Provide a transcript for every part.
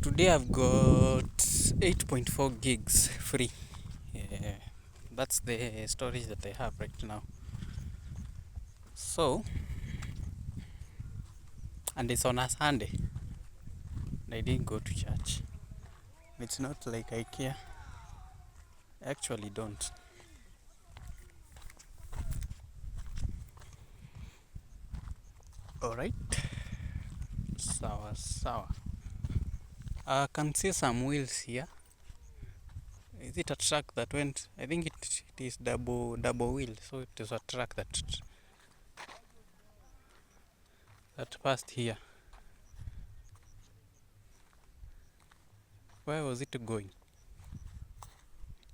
Today I've got 8.4 gigs free. Yeah, that's the storage that I have right now. So, and it's on a Sunday. I didn't go to church. It's not like I care. I actually don't. Alright. Sawa sawa. I can see some wheels here. Is it a truck that went? I think it is double wheel, so it is a truck that passed here. Where was it going?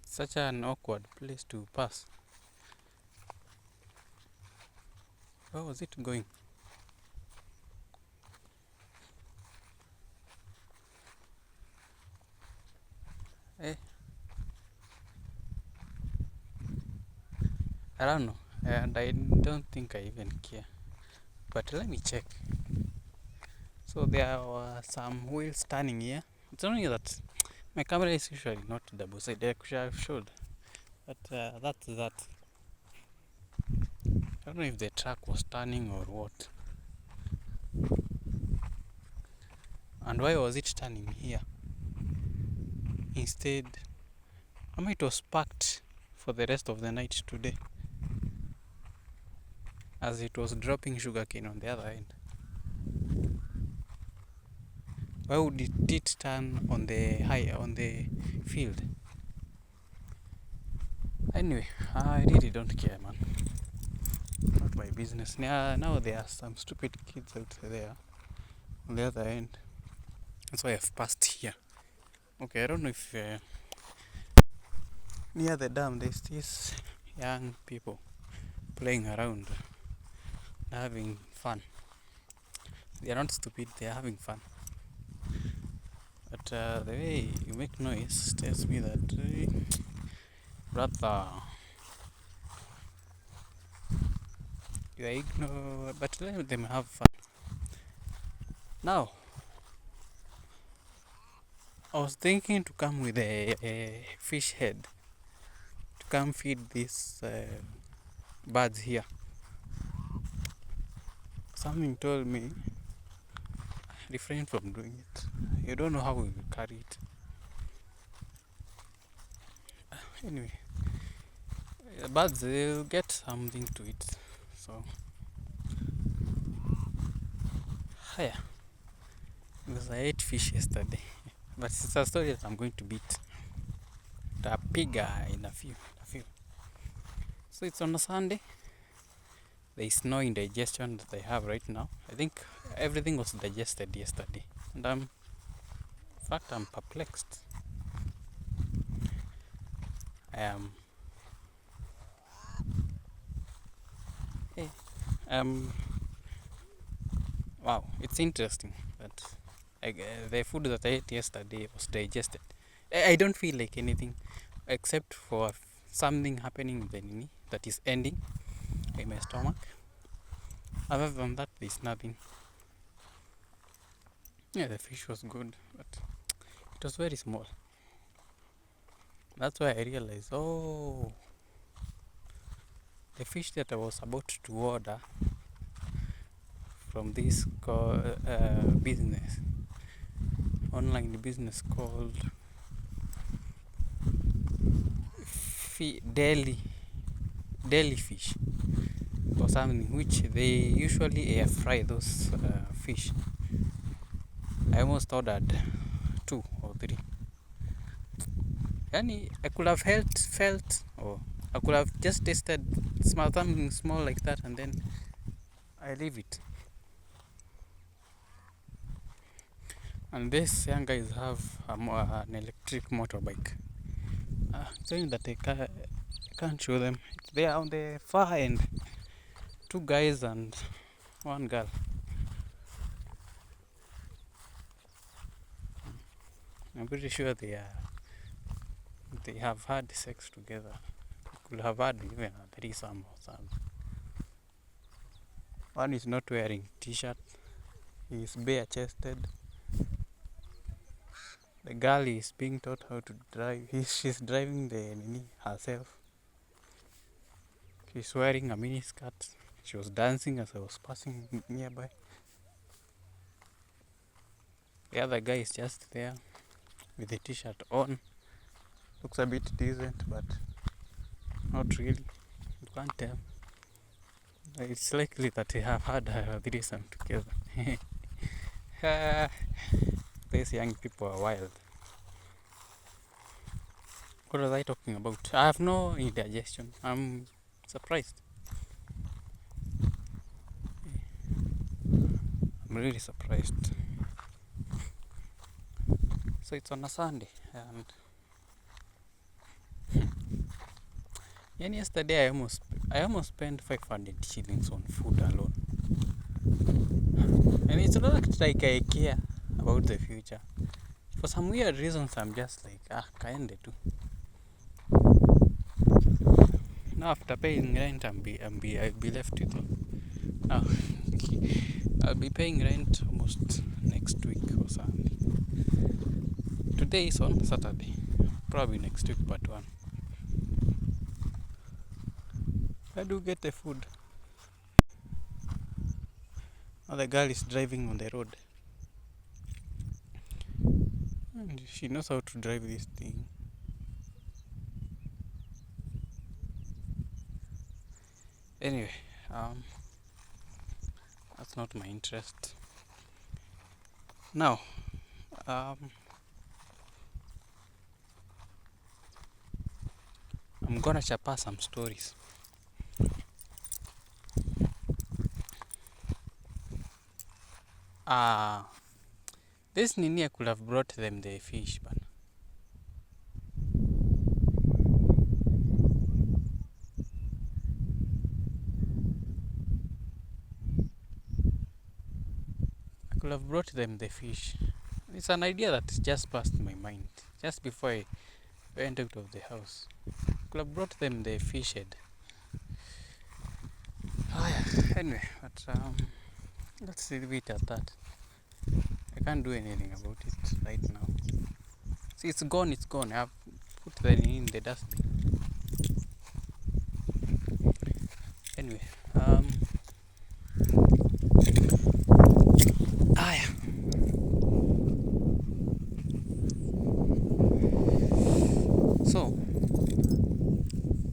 Such an awkward place to pass. Where was it going? Eh, I don't know. And I don't think I even care. But let me check. So there were some wheels turning here. It's only that my camera is usually not double sided. I should have showed. But that's that. I don't know if the truck was turning or what. And why was it turning here? Instead, I mean, it was parked for the rest of the night today, as it was dropping sugarcane on the other end. Why would it turn on the field? Anyway, I really don't care, man. Not my business. Now there are some stupid kids out there on the other end. That's why I've passed here. Okay, I don't know if near the dam there's these young people playing around, having fun. They are not stupid, they are having fun. But the way you make noise tells me that rather you ignore, but let them have fun. Now, I was thinking to come with a fish head to come feed these birds here. Something told me refrain from doing it. You don't know how we will carry it. Anyway, the birds will get something to eat. So, yeah, because I ate fish yesterday, but it's a story that I'm going to beat the pig in a few. So it's on a Sunday. There is no indigestion that I have right now. I think everything was digested yesterday, and in fact, I'm perplexed. I am. Hey, wow, it's interesting that the food that I ate yesterday was digested. I don't feel like anything except for something happening in the knee that is ending in my stomach. Other than that, there's nothing. Yeah, the fish was good, but it was very small. That's why I realized, oh, the fish that I was about to order from this business, online business called Deli Fish or something, which they usually air fry those fish. I almost ordered 2 or 3. Yani, I could have felt, or I could have just tasted something small like that, and then I leave it. And these young guys have an electric motorbike. Saying that I can't show them. They are on the far end. 2 guys and 1 girl. I'm pretty sure they have had sex together. Could have had even a threesome or something. One is not wearing t-shirt. He is bare chested. The girl is being taught how to drive. She's driving the Nini herself. She's wearing a mini skirt. She was dancing as I was passing nearby. The other guy is just there with the t-shirt on. Looks a bit decent, but not really. You can't tell. It's likely that they have had a threesome together. These young people are wild. What was I talking about? I have no indigestion. I'm surprised. I'm really surprised. So it's on a Sunday, and yesterday I almost spent 500 shillings on food alone. And it's not like I care about the future. For some weird reasons, I'm just like, kaende tu. Now after paying rent, I'll be left with it. Now I'll be paying rent almost next week or something. Today is on Saturday, probably next week part 1. I do get the food. Now the girl is driving on the road. And she knows how to drive this thing. Anyway, that's not my interest. Now, I'm gonna chapa some stories. This Nini, I could have brought them the fish, but I could have brought them the fish. It's an idea that just passed my mind just before I went out of the house. I could have brought them the fish head. Anyway, but let's leave it at that. I can't do anything about it right now. See, it's gone. I've put them in the dustbin. Anyway, so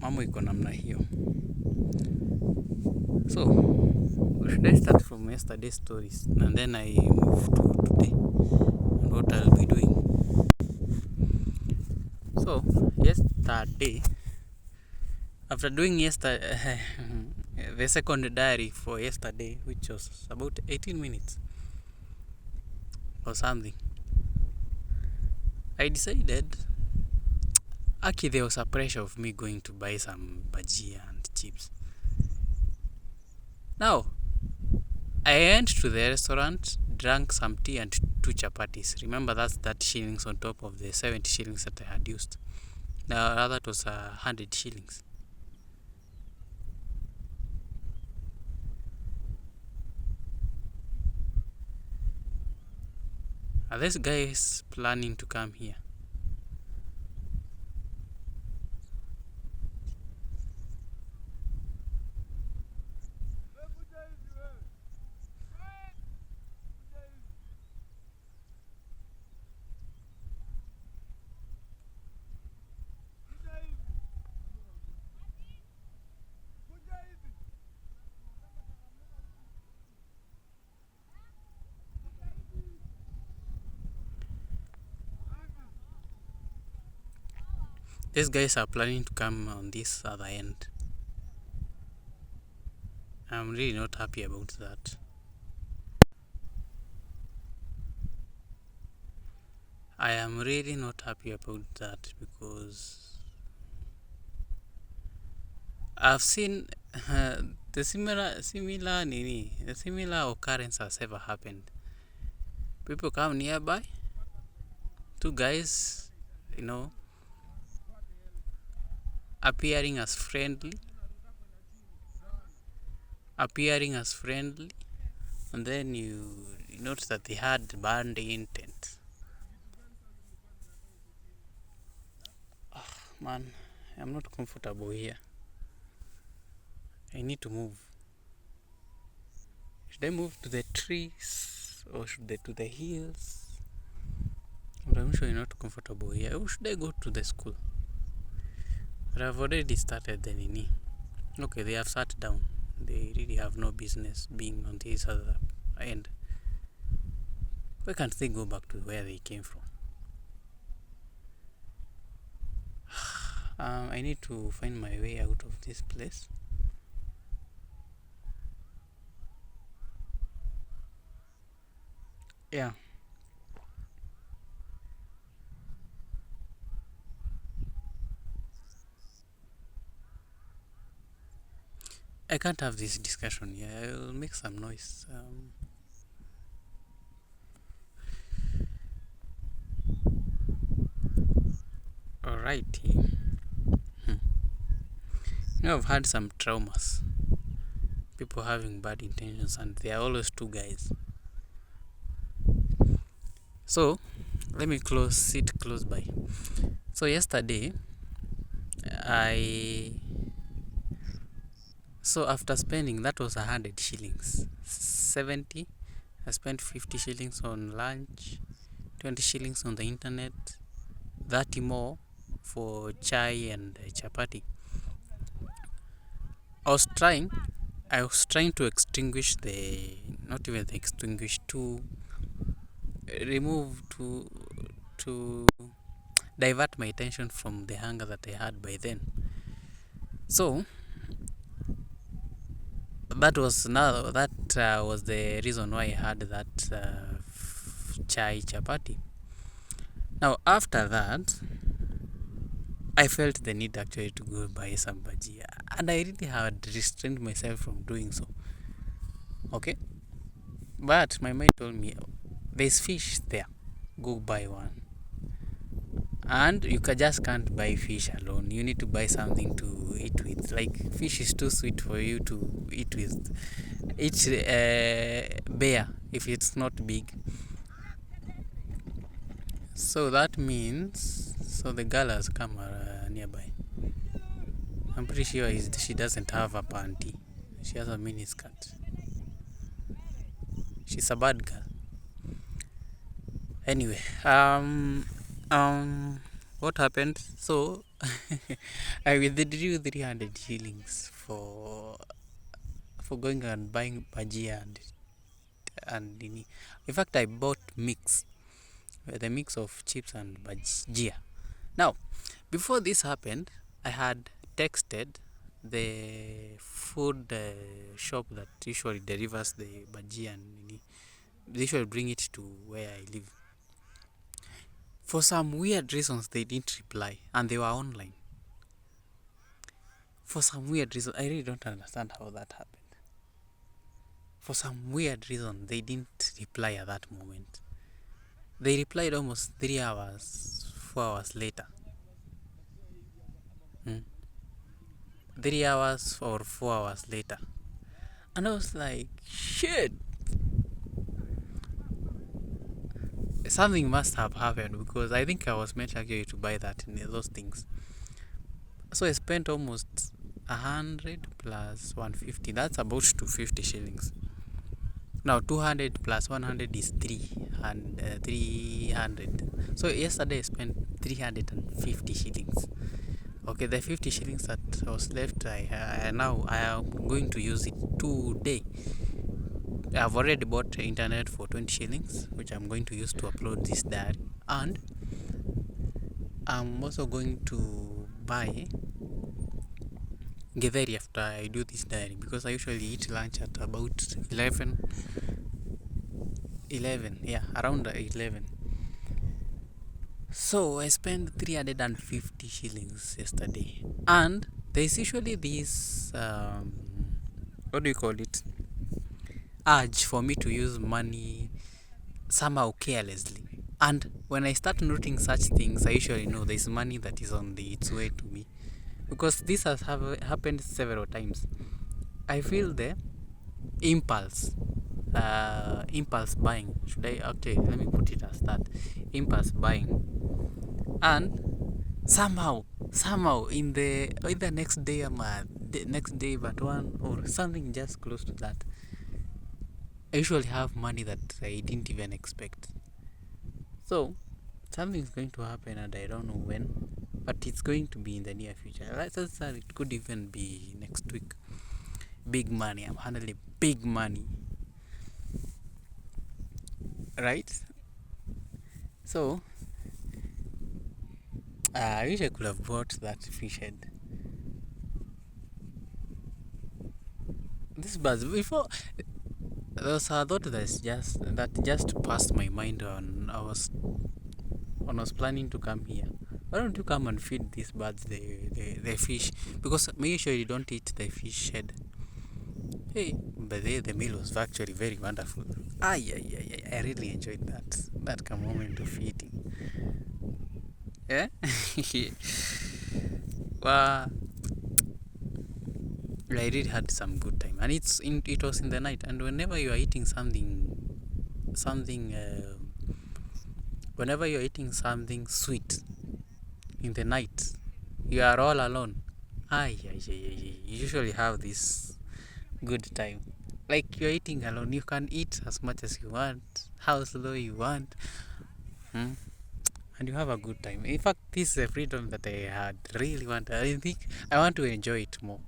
mambo iko namna hiyo. So should I start from yesterday's stories and then I move to today and what I'll be doing? So yesterday, after doing the second diary for yesterday, which was about 18 minutes or something, I decided there was a pressure of me going to buy some bajia and chips. Now, I went to the restaurant, drank some tea and 2 chapatis. Remember, that's 30 shillings on top of the 70 shillings that I had used. Now, that was 100 shillings. Are these guys planning to come here? These guys are planning to come on this other end. I'm really not happy about that. I am really not happy about that because I've seen the similar occurrence has ever happened. People come nearby, 2 guys, appearing as friendly, and then you notice that they had bad intent. Man, I'm not comfortable here. I need to move. Should I move to the trees or should I to the hills? But I'm sure you're not comfortable here. Or should I go to the school? But I've already started the nini. Okay, they have sat down. They really have no business being on this other end. Why can't they go back to where they came from? I need to find my way out of this place. Yeah. I can't have this discussion here. I'll make some noise. Alright. Hmm. I've had some traumas. People having bad intentions, and they are always two guys. So, let me sit close by. So, yesterday, after spending, that was 100 shillings. 70, I spent 50 shillings on lunch, 20 shillings on the internet, 30 more for chai and chapati. I was trying to extinguish not even extinguish, to remove, to divert my attention from the hunger that I had by then. So that was the reason why I had that chai chapati. Now after that, I felt the need actually to go buy some bhajia, and I really had restrained myself from doing so. Okay, but my mind told me there's fish there, go buy one. And you just can't buy fish alone. You need to buy something to eat with. Like, fish is too sweet for you to eat with. Each bear if it's not big. So that means, the girl has come nearby. I'm pretty sure she doesn't have a panty. She has a mini skirt. She's a bad girl. Anyway, what happened? So I withdrew 300 shillings for going and buying bhajia and in fact I bought the mix of chips and bhajia. Now, before this happened, I had texted the food shop that usually delivers the bhajia, and they usually bring it to where I live. For some weird reasons, they didn't reply, and they were online. For some weird reason, I really don't understand how that happened. For some weird reason, they didn't reply at that moment. They replied almost 3 hours, 4 hours later. 3 hours or 4 hours later. And I was like, shit! Something must have happened, because I think I was meant actually to buy those things. So I spent almost 100 plus 150. That's about 250 shillings. Now 200 plus 100 is 300. So yesterday I spent 350 shillings. Okay, the 50 shillings that was left, I am going to use it today. I've already bought internet for 20 shillings, which I'm going to use to upload this diary. And I'm also going to buy githeri after I do this diary, because I usually eat lunch at about 11, around 11. So I spent 350 shillings yesterday, and there's usually this what do you call it, urge for me to use money somehow carelessly. And when I start noting such things, I usually know there's money that is on its way to me, because this has happened several times. I feel the impulse buying. Should I actually, let me put it as that, impulse buying, and somehow somehow in the either next day next day but one or something just close to that, I usually have money that I didn't even expect. So something is going to happen and I don't know when, but it's going to be in the near future. It could even be next week. Big money. I'm handling big money, right? So I wish I could have bought that fish head. This buzz before there was a thought that just passed my mind when I was planning to come here. Why don't you come and feed these birds the fish? Because make sure you don't eat the fish head. Hey, but the meal was actually very wonderful. I really enjoyed that moment of eating. Yeah. Well, I really had some good time, and it was in the night. And whenever you are eating something, whenever you are eating something sweet in the night, you are all alone. You usually have this good time. Like you're eating alone, you can eat as much as you want, how slow you want, and you have a good time. In fact, this is a freedom that I had really want. I think I want to enjoy it more.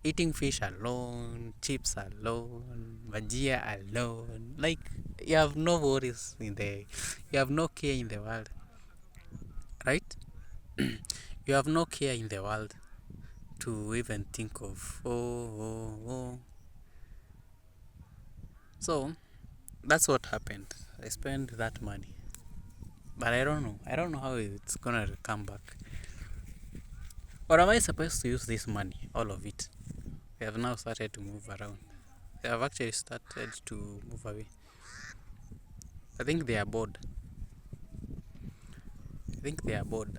Eating fish alone, chips alone, bajia alone. Like you have no worries you have no care in the world, right? You have no care in the world to even think of. Oh. So that's what happened. I spent that money, but I don't know. I don't know how it's gonna come back. Or am I supposed to use this money, all of it? We have now started to move around. They have actually started to move away. I think they are bored. I think they are bored.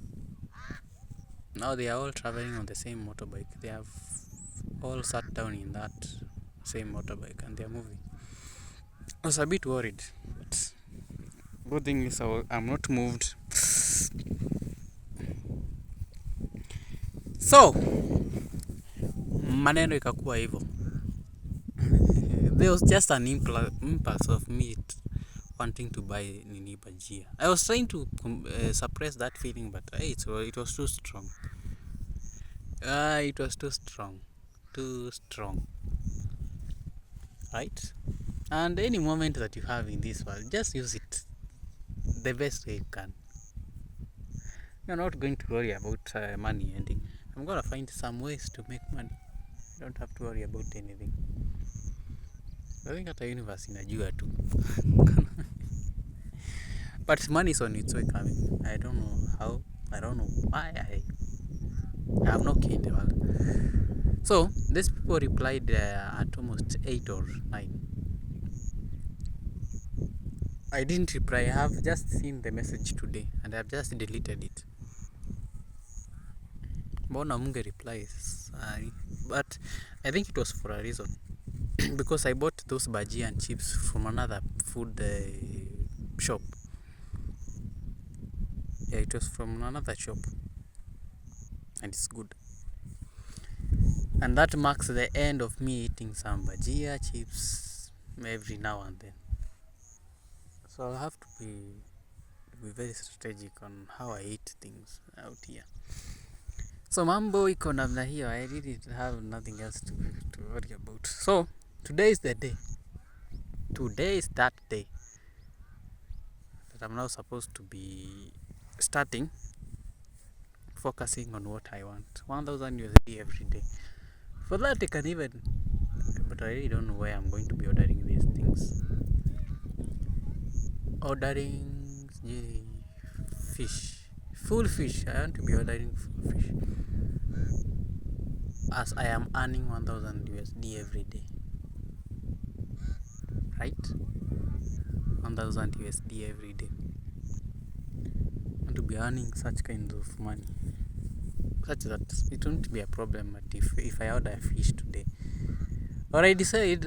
Now they are all traveling on the same motorbike. They have all sat down in that same motorbike and they are moving. I was a bit worried, but good thing is I'm not moved. So maneno ikakuwa hivyo. There was just an impulse of me wanting to buy nini bajia. I was trying to suppress that feeling, but it was too strong. It was too strong, right? And any moment that you have in this world, just use it the best way you can. You're not going to worry about money ending. I'm gonna find some ways to make money. You don't have to worry about anything. I think hata universe inajua tu. But money is on its way coming. I don't know how. I don't know why. I have no key in the world. So these people replied at almost 8 or 9. I didn't reply. I have just seen the message today and I have just deleted it. Mbona munge replies? But I think it was for a reason. Because I bought those bhaji and chips from another food shop. Yeah, it was from another shop. And it's good. And that marks the end of me eating some bhajia chips every now and then. So I'll have to be very strategic on how I eat things out here. So mambo iko namna hiyo. I really have nothing else to worry about. So today is the day. Today is that day that I'm now supposed to be starting focusing on what I want. 1000 USD every day. For that I can even, but I really don't know where I'm going to be ordering these things. Ordering fish. Full fish. I want to be ordering full fish. As I am earning 1000 USD every day. Right? 1000 USD every day. I want to be earning such kind of money. Such that it won't be a problem if I order a fish today. Or I decide,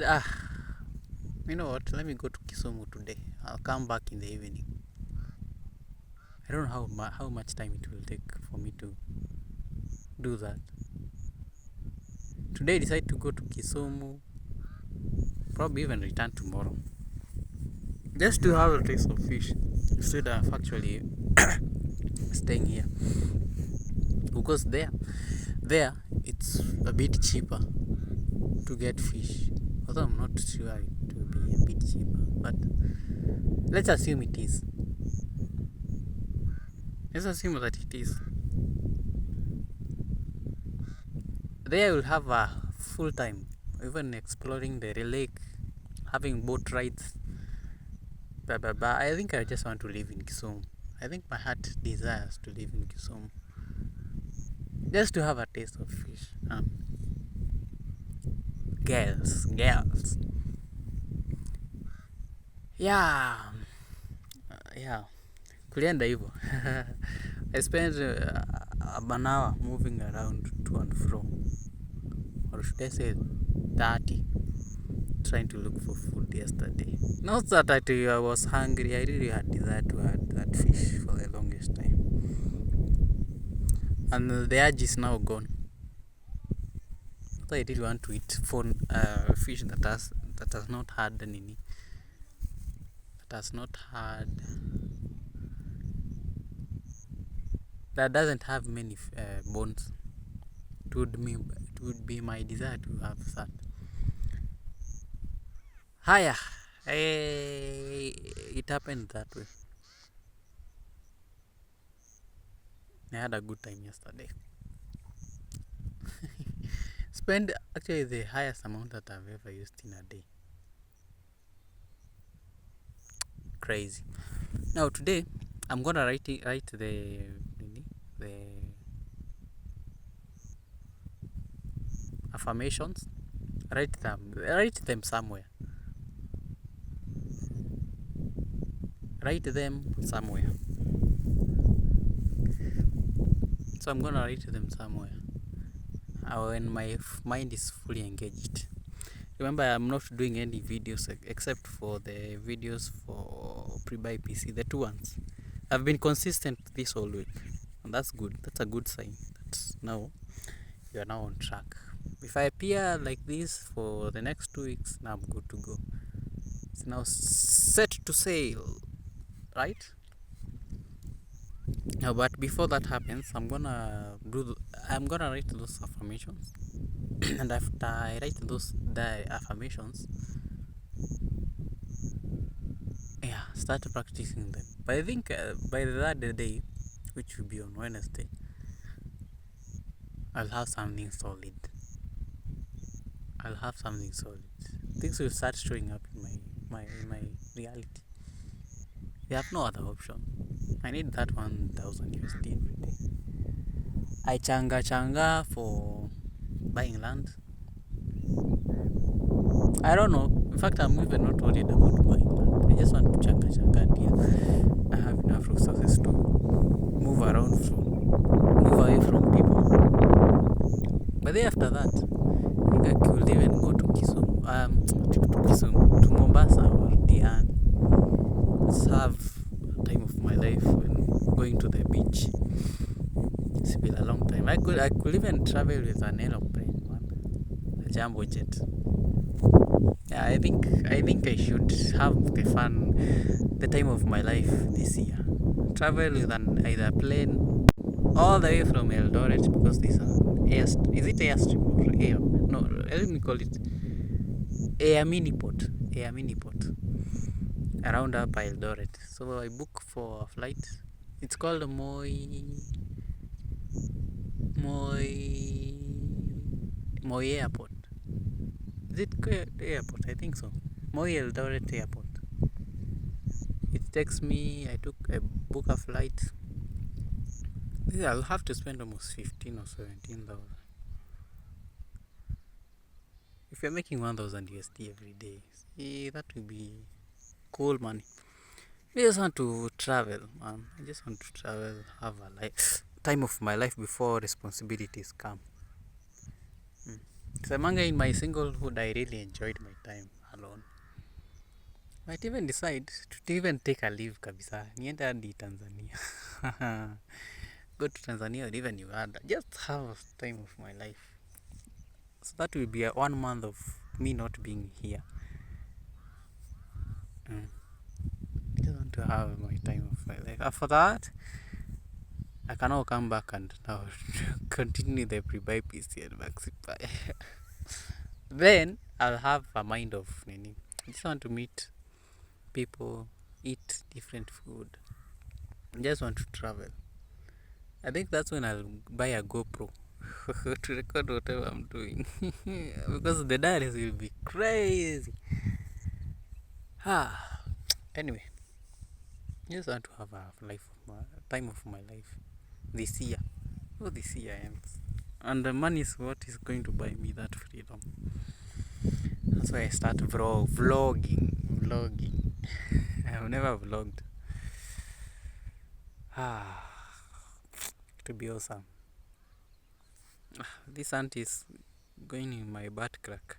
you know what, let me go to Kisumu today. I'll come back in the evening. I don't know how much time it will take for me to do that. Today decide to go to Kisumu, probably even return tomorrow, just to have a taste of fish instead of actually staying here, because there it's a bit cheaper to get fish, although I'm not sure it will be a bit cheaper, but let's assume it is. Let's assume that it is. There will have a full time, even exploring the lake, having boat rides, blah blah blah. I think I just want to live in Kisumu. I think my heart desires to live in Kisumu, just to have a taste of fish. Girls. Yeah. Kulienda hivyo. I spent an hour moving around to and fro, or should I say 30, trying to look for food yesterday. Not that I was hungry, I really had desire to have that fish for the longest time. And the urge is now gone. So I really want to eat fish that has not had any, that doesn't have many bones. It would be my desire to have that. Haya, it happened that way. I had a good time yesterday. Spend actually the highest amount that I've ever used in a day. Crazy. Now today I'm gonna write the affirmations. Write them somewhere. So I'm gonna write them somewhere when my mind is fully engaged. Remember, I'm not doing any videos except for the videos for pre-buy PC, the 2 ones. I've been consistent this whole week, and that's good. That's a good sign. That's now you are now on track. If I appear like this for the next 2 weeks, now I'm good to go. It's now set to sail, right? Now, but before that happens, I'm gonna write those affirmations, and after I write the affirmations, start practicing them. But I think by the third day, which will be on Wednesday, I'll have something solid. Things will start showing up in my reality. We have no other option. I need that 1,000 USD every day. I changa for buying land. I don't know. In fact, I'm even not worried about buying land. I just want to changa until I have enough resources to move away from people. But then after that, I think I could even go to to Mombasa or Diani. Let's have a time of my life when going to the beach. It's been a long time. I could even travel with an aeroplane, a jumbo jet. Yeah, I think I should have the time of my life this year. Travel with either plane all the way from Eldoret, because these are airstrip or air? No, let me call it air mini port around up Eldoret. So I book for a flight. It's called Moi Airport. Is it airport? I think so. Moi Eldoret Airport. It takes me. I book a flight. I'll have to spend almost 15 or 17,000. If you're making 1,000 USD every day, see, that will be cool money. I just want to travel, man. I just want to travel, have a time of my life before responsibilities come. So among in my singlehood, I really enjoyed my time alone. Might even decide to even take a leave kabisa. Niende hadi Tanzania. go to Tanzania or even Uganda. Just have time of my life. So that will be 1 month of me not being here. I just want to have my time of my life. After that, I can now come back and now continue the pre-buy PC and Maxipy. Then I'll have a mind of Nini. I just want to meet people, eat different food. I just want to travel. I think that's when I'll buy a GoPro to record whatever I'm doing. Because the diaries will be crazy. Anyway, I just want to have a time of my life this year. Oh, this year ends. And the money is what is going to buy me that freedom. That's why I start vlogging. I've never vlogged. To be awesome. This ant is going in my butt crack.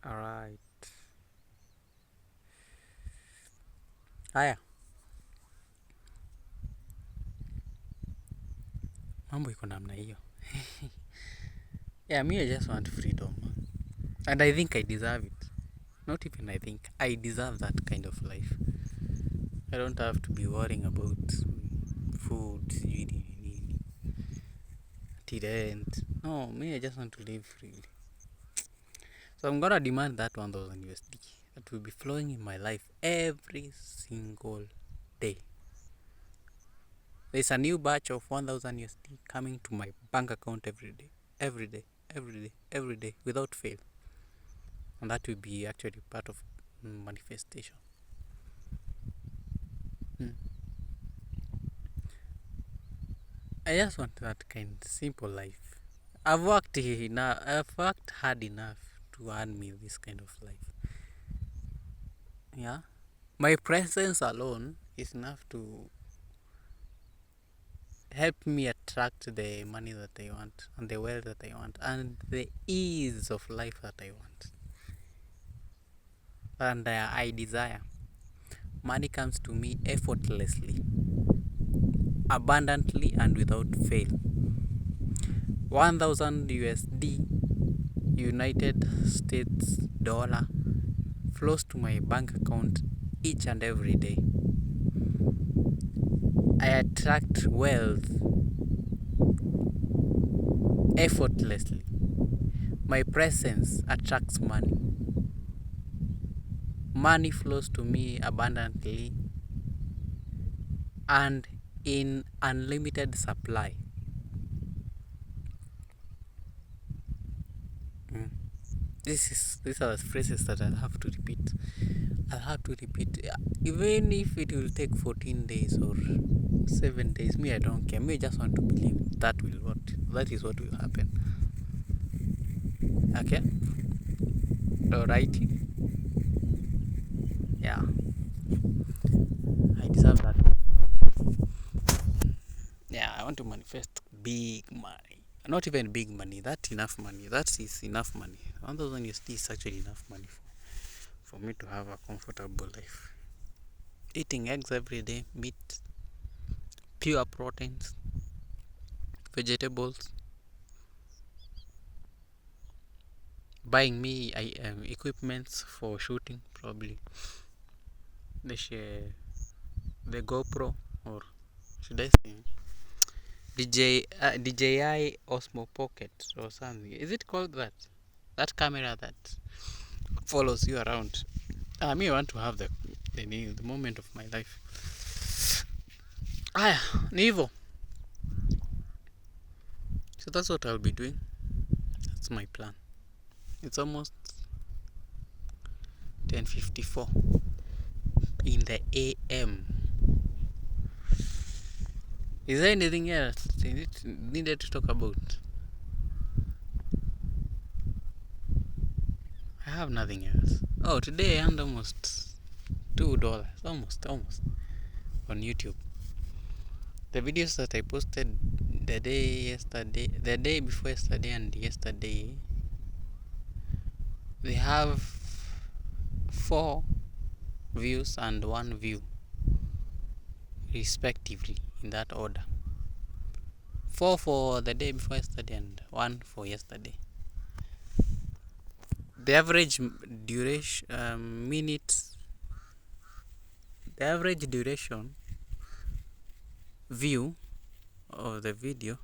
Alright. Haya, mambo iko namna hiyo. Yeah, me I just want freedom. And I think I deserve it. Not even I think, I deserve that kind of life. I don't have to be worrying about food, rent. No, me I just want to live freely. So I'm gonna demand that 1000 USD that will be flowing in my life every single day. There's a new batch of 1000 USD coming to my bank account every day, without fail. And that will be actually part of manifestation. I just want that kind of simple life. I've worked hard enough to earn me this kind of life. Yeah, my presence alone is enough to help me attract the money that I want and the wealth that I want and the ease of life that I want and I desire. Money comes to me effortlessly, abundantly, and without fail. 1000 USD, United States dollar, flows to my bank account each and every day. I attract wealth effortlessly. My presence attracts money. Money flows to me abundantly and in unlimited supply. These are the phrases that I'll have to repeat. Even if it will take 14 days or 7 days. Me, I don't care. Me, I just want to believe that is what will happen. Okay? Alrighty? Yeah. I deserve that. Yeah, I want to manifest big money. Not even big money. That's enough money. That is enough money. 1000 USD is actually enough money for me to have a comfortable life. Eating eggs every day, meat, pure proteins, vegetables, buying me equipments for shooting, probably the GoPro, or should I say DJI Osmo Pocket or something. Is it called that? That camera that follows you around. Me, I want to have the moment of my life. Ni hivyo. So that's what I'll be doing. That's my plan. It's almost 10:54 in the AM. Is there anything else needed to talk about? I have nothing else. Oh, today I earned almost $2. Almost on YouTube. The videos that I posted the day before yesterday and yesterday, they have 4 views and 1 view respectively, in that order. 4 for the day before yesterday and 1 for yesterday. The average duration view of the video,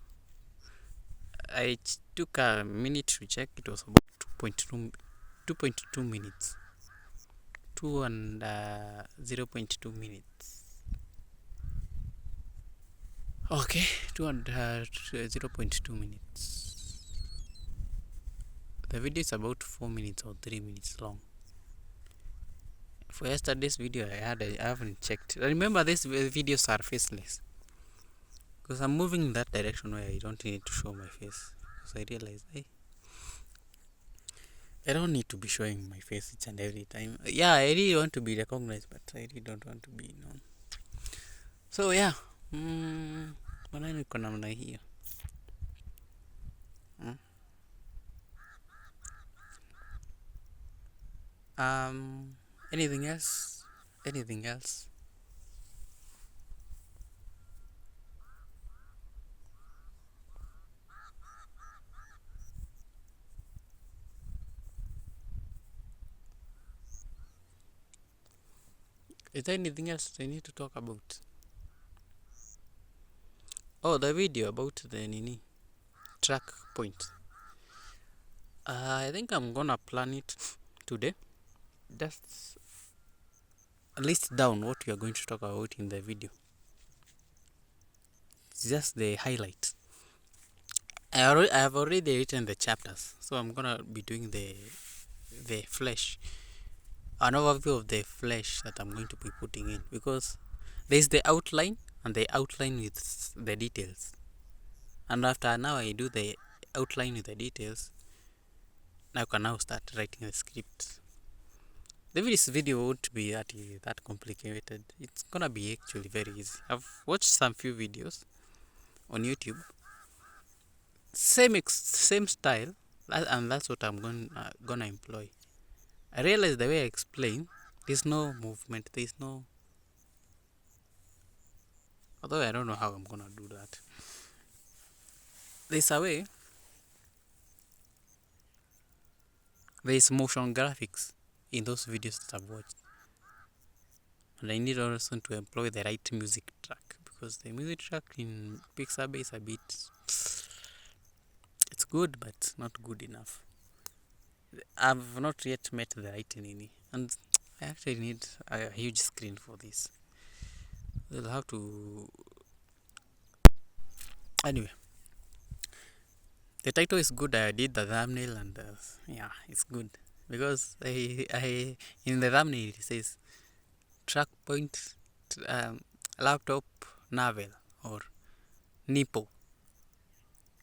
I took a minute to check. It was about 2.2 minutes, 2 and 0.2 minutes. Okay, 2 and 0.2 minutes. The video is about 4 minutes or 3 minutes long. For yesterday's video, I haven't checked. Remember, these videos are faceless, because I'm moving in that direction where I don't need to show my face. So I realized, hey, I don't need to be showing my face each and every time. Yeah, I really want to be recognized, but I really don't want to be known. So yeah, maneno iko namna hiyo. Anything else? Anything else? Is there anything else I need to talk about? Oh, the video about the track point. I think I'm gonna plan it today. Just list down what we are going to talk about in the video. It's just the highlights. I have already written the chapters, so I'm gonna be doing the flesh, an overview of the flesh that I'm going to be putting in, because there's the outline and the outline with the details. And after now I do the outline with the details, now I can now start writing the script. This video won't be that complicated. It's gonna be actually very easy. I've watched some few videos on YouTube, same style, and that's what I'm gonna employ. I realize the way I explain, there's no movement, there's no, although I don't know how I'm gonna do that. There's a way. There's motion graphics in those videos that I've watched, and I need also to employ the right music track, because the music track in Pixabay is a bit, it's good but not good enough. I've not yet met the right nini, and I actually need a huge screen for this. We'll have to, anyway. The title is good. I did the thumbnail, and yeah, it's good, because I in the thumbnail it says track point, laptop Navel or Nipo.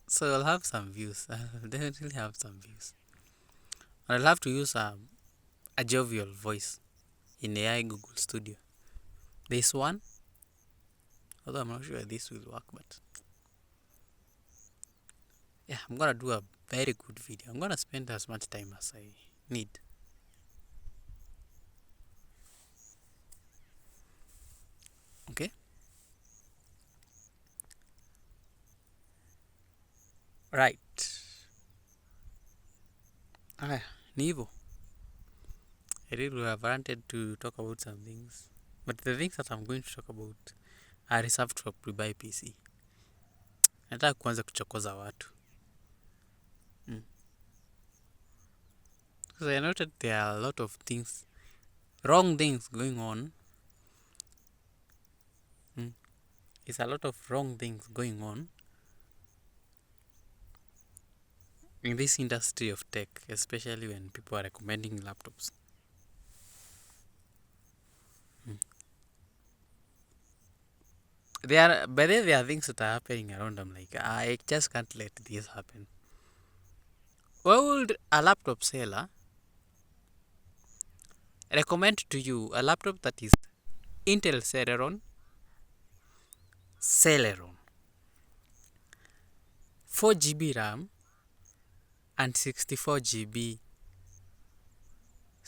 So I'll have some views. I'll definitely have some views. And I'll have to use a jovial voice in AI Google Studio. This one, although I'm not sure this will work, but yeah, I'm gonna do a very good video. I'm gonna spend as much time as I need. Okay? Right. Ni hivyo. I really have wanted to talk about some things, but the things that I'm going to talk about are reserved for pre-buy PC. Nataka kuanza kuchokoza watu. Because I noted there are a lot of things, wrong things going on. There's a lot of wrong things going on in this industry of tech, especially when people are recommending laptops. There are things that are happening around. I'm like, I just can't let this happen. Why would a laptop seller recommend to you a laptop that is Intel Celeron, 4GB RAM and 64GB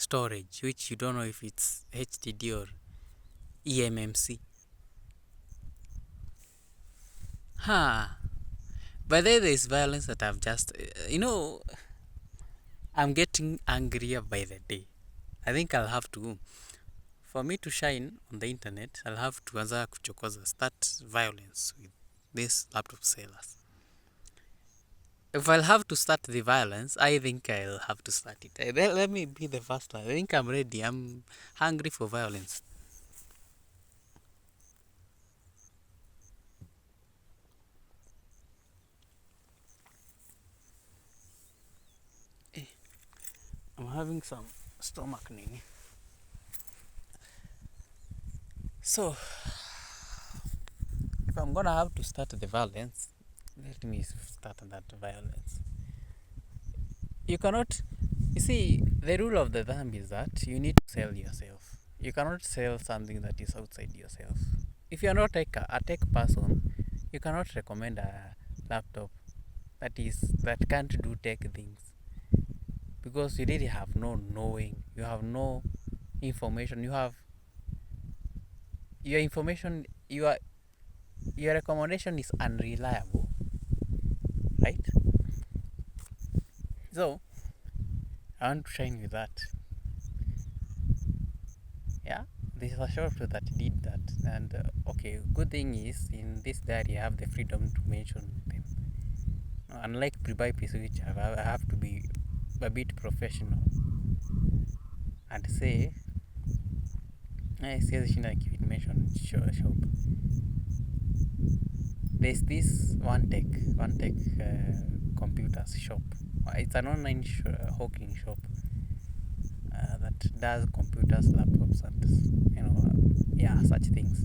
storage, which you don't know if it's HDD or eMMC. Huh. But then there's violence that I've just, I'm getting angrier by the day. I think I'll have to, for me to shine on the internet, I'll have to anza kuchokoza, start violence with these laptop sellers. If I'll have to start the violence, I think I'll have to start it. Let me be the first one. I think I'm ready. I'm hungry for violence. I'm having some stomach nini. So, if I'm gonna have to start the violence, let me start that violence. You cannot, you see, the rule of the thumb is that you need to sell yourself. You cannot sell something that is outside yourself. If you're not a tech person, you cannot recommend a laptop that can't do tech things, because you really have no knowing, you have no information, you have your information, your recommendation is unreliable, right? So I want to shine with that. Yeah, this is a shop that did that, and okay, good thing is in this diary I have the freedom to mention them. Unlike pre-bypass, which I have to be a bit professional and say, siwezi shinda mention shop. There's this one tech computers shop. It's an online hawking shop that does computers, laptops, and such things.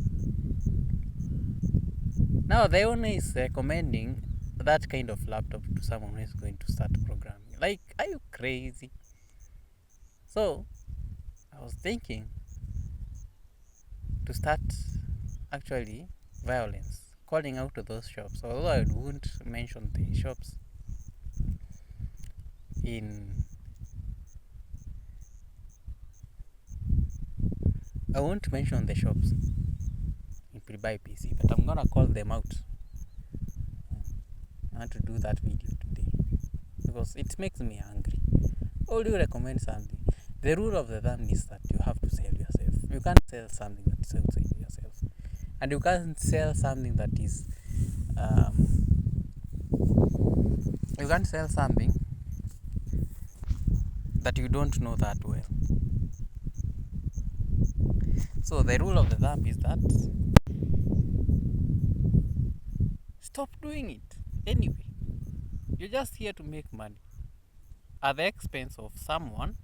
Now the owner is recommending that kind of laptop to someone who is going to start programming. Like, are you crazy? So I was thinking to start actually violence, calling out to those shops, although I won't mention the shops I won't mention the shops in pre-buy PC, but I'm gonna call them out. I want to do that video today because it makes me angry. How do you recommend something? The rule of the thumb is that you have to sell yourself. You can't sell something that is outside yourself, and you can't sell something that is you can't sell something that you don't know that well. So the rule of the thumb is that stop doing it anyway. You're just here to make money at the expense of someone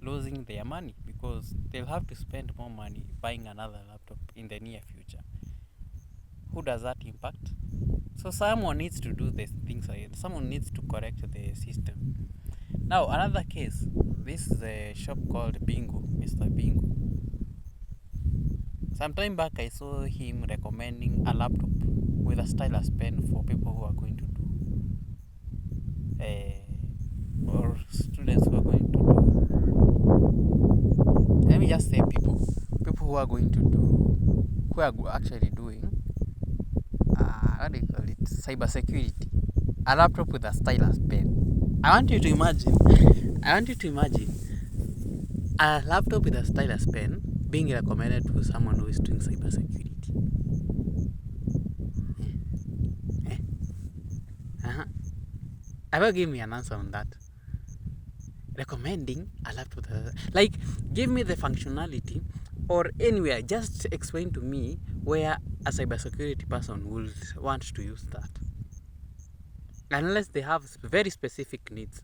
losing their money, because they'll have to spend more money buying another laptop in the near future. Who does that impact? So someone needs to do these things. Someone needs to correct the system. Now another case. This is a shop called Bingo, Mr. Bingo. Sometime back I saw him recommending a laptop with a stylus pen for people who are going to do or students who are going to do, let me just say people who are going to do, who are actually doing what do you call it, cyber security. A laptop with a stylus pen. I want you to imagine a laptop with a stylus pen being recommended to someone who is doing cyber security. Ever give me an answer on that? Recommending a laptop, like, give me the functionality, or anywhere, just explain to me where a cybersecurity person would want to use that, unless they have very specific needs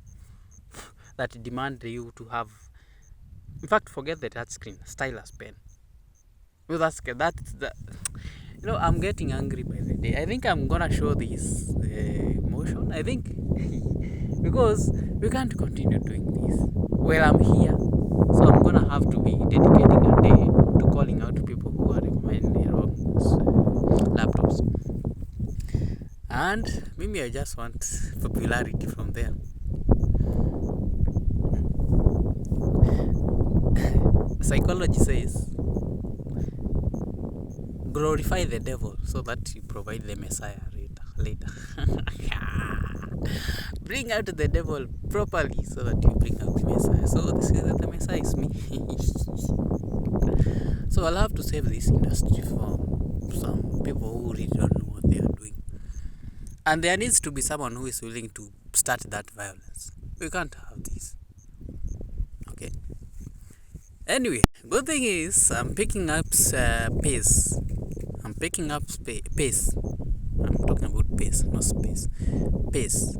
that demand you to have. In fact, forget the touch screen, stylus pen. Well, that's the. I'm getting angry by the day. I think I'm gonna show this motion. I think because we can't continue doing this. Well, I'm here, so I'm gonna have to be dedicating a day to calling out to people who are recommending their own laptops. And maybe I just want popularity from them. psychology says glorify the devil so that you provide the Messiah later. Bring out the devil properly so that you bring out the Messiah. So this is that the Messiah is me. So I'll have to save this industry from some people who really don't know what they are doing. And there needs to be someone who is willing to start that violence. We can't have this. Okay. Anyway, good thing is I'm picking up pace. I'm picking up pace. I'm talking about pace, not space. Pace.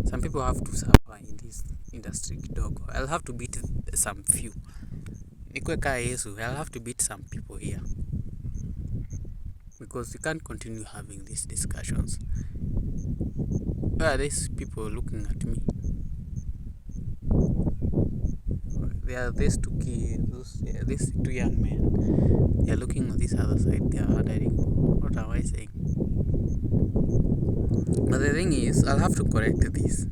Some people have to suffer in this industry kidogo. I'll have to beat some few. Nikweka Yesu, I'll have to beat some people here. Because you can't continue having these discussions. Where are these people looking at me? There are these two these two young men. They are looking on this other side. They are wondering, what am I saying? But the thing is, I'll have to correct this.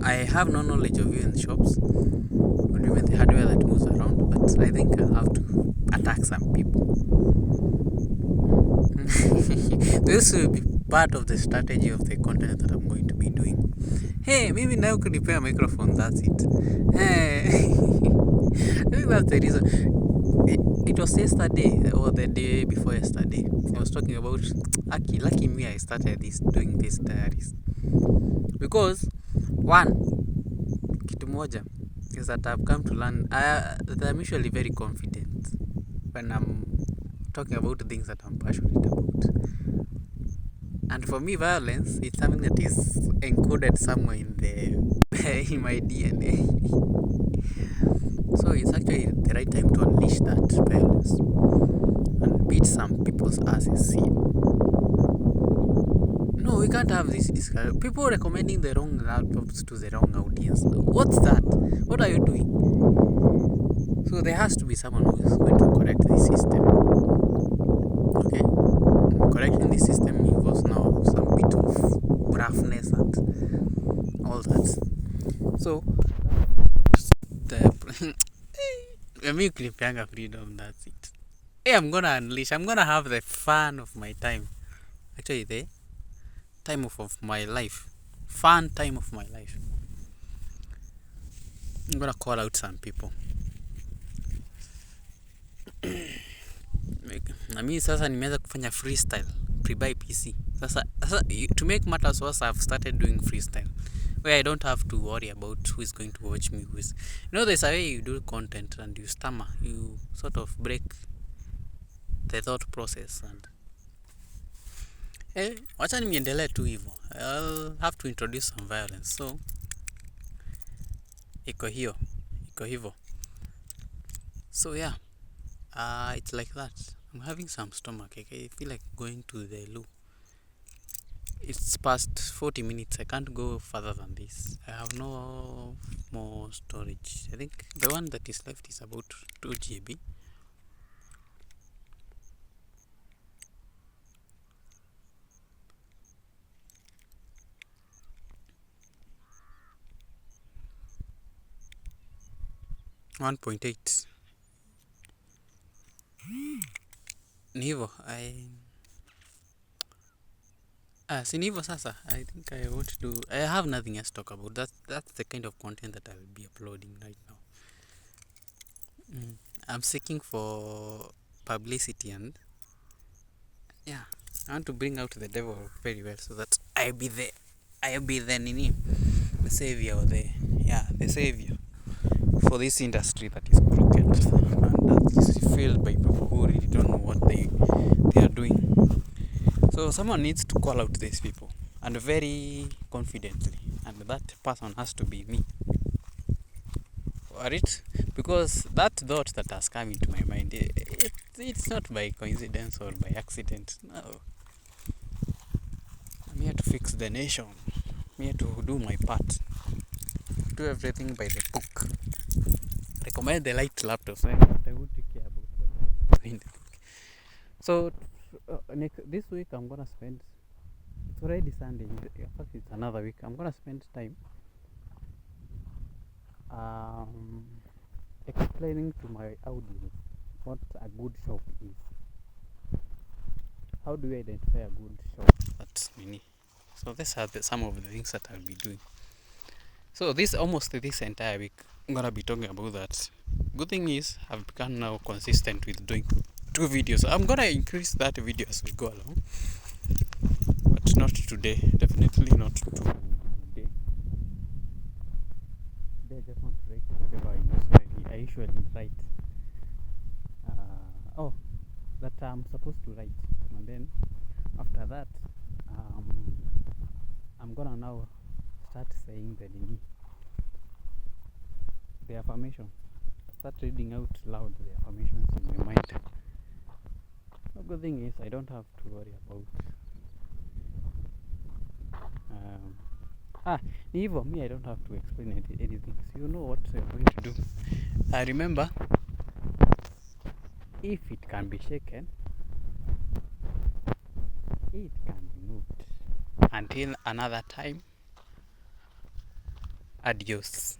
I have no knowledge of even shops or even the hardware that moves around, but I think I'll have to attack some people. This will be part of the strategy of the content that I'm going to be doing. Hey, maybe now could repair a microphone, that's it. Hey. I think that's the reason. It was yesterday or the day before yesterday. I was talking about lucky me I started doing this diaries. Because one, kitu moja is that I've come to learn that I'm usually very confident when I'm talking about things that I'm passionate about. And for me, violence is something that is encoded somewhere in my DNA. So it's actually the right time to unleash that violence and beat some people's asses here. No, we can't have this discussion. People recommending the wrong laptops to the wrong audience. What's that? What are you doing? So there has to be someone who is going to correct this system. Okay? Correcting the system involves now some bit of roughness and all that. So me clipping freedom, that's it. Hey, I'm gonna have the fun of my time. Actually, the time of my life. Fun time of my life. I'm gonna call out some people. Na mimi sasa nimeanza kufanya freestyle pre-buy PC. Sasa to make matters worse, I've started doing freestyle where I don't have to worry about who is going to watch me. There's a way you do content and you stammer, you sort of break the thought process and wacha niendelee tu hivyo. I'll have to introduce some violence. So iko hivyo. So yeah, it's like that. I'm having some stomach ache. I feel like going to the loo. It's past 40 minutes. I can't go further than this. I have no more storage. I think the one that is left is about 2 GB. .8 ni hivyo. Si ni hivyo sasa. I think I have nothing else to talk about. That's the kind of content that I will be uploading right now. I'm seeking for publicity and yeah, I want to bring out the devil very well so that I'll be the savior or the savior for this industry that is crooked and that is filled by people who really don't know what they are doing. So someone needs to call out these people, and very confidently, and that person has to be me. Alright? Because that thought that has come into my mind, it's not by coincidence or by accident. No. I'm here to fix the nation. I'm here to do my part. Do everything by the book. Recommend the light laptops. I would take care about what I'm doing. So this week I'm gonna spend. It's already Sunday. In fact, it's another week. I'm gonna spend time explaining to my audience what a good shop is. How do you identify a good shop? That's mini. So these are some of the things that I'll be doing. So this entire week I'm gonna be talking about that. Good thing is I've become now consistent with doing 2 videos. I'm gonna increase that video as we go along, but not today. Definitely not today. Today I just want to write whatever I usually write. That I'm supposed to write, and then after that, I'm gonna now start saying the affirmation. Start reading out loud the affirmations in my mind. The good thing is I don't have to worry about even me, I don't have to explain anything. So you know what you're going to do. Remember, if it can be shaken, it can be moved. Until another time, adios.